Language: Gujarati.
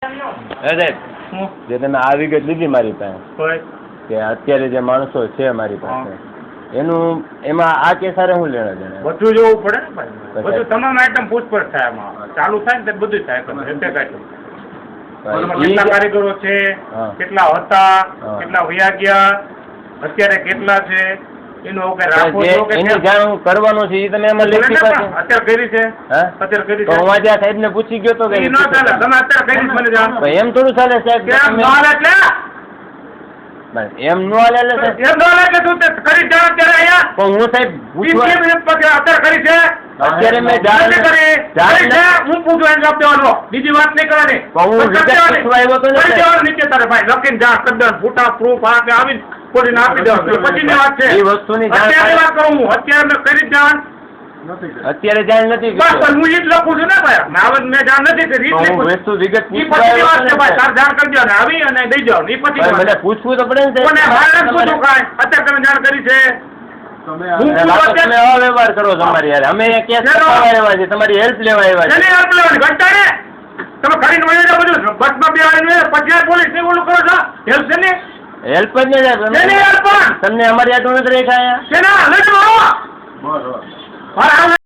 અરે જે તમે આ વિગત લીધી મારી પાસે કે અત્યારે જે માણસો છે મારી પાસે એનું એમાં આ કેસ હારે હું લેણા દેણા બધું જોવું પડે ને ભાઈ. બધું તમામ આઈટમ પૂછપરછ થાય એમાં ચાલુ થાય ને તે બધું થાય. કેટલા કારીગરો છે, કેટલા હતા, કેટલા વયા ગયા, અત્યારે કેટલા છે, એનું એની જાણ કરવાનું છે એ તમે એમાં લેખી પાસે અત્યારે કરી છે. અત્યારે કરી છે હું આજે સાહેબ ને પૂછી ગયો તો કે ન ચાલે. તમે અત્યારે કરી મને જાણ એમ થોડું ચાલે સાહેબ એમ નો હાલે એમ નો હાલે કે તું કરી જાણ અત્યારે અહીંયા પણ હું સાહેબ અત્યારે કરી છે. અત્યારે મેં જાણ હું પૂછું એને જવાબ દેવાનો, બીજી વાત નહીં કરવાની. નીચે તારે ભાઈ લખીને જાણ કરી દેવાનું, ફોટા પ્રૂફ આવીને ખોલીને આપી દેવાનું. પછીની વાત છે. એ વસ્તુની અત્યારે વાત કરું હું, અત્યારે મેં કરી જાણ અત્યારે જાણ નથી બસ હું ઈ જ લખું છું ને ભાઈ. મેં જાણ નથી કરી વસ્તુ વિગત પછીની વાત છે ભાઈ. તાર જાણ કરી દો ને આવી અને દઈ જાવ. એ પછી મને પૂછવું તો પડે ને પૂછું કાંઈ અત્યારે તમે જાણ કરી છે. વ્યવહાર કરો તમારી યાર. અમે કેસ લેવા છે, તમારી હેલ્પ લેવા આવ્યા છે. હેલ્પ લેવાની ઘટતા ને તમે કરીને વહી જાવ બધું બસમાં બેવાડીને પછી પોલીસ ને ઓલું કરો છો. હેલ્પ છે ને હેલ્પ જ નહીં તમને અમારી આટલું નથી રેખાયા છે ને.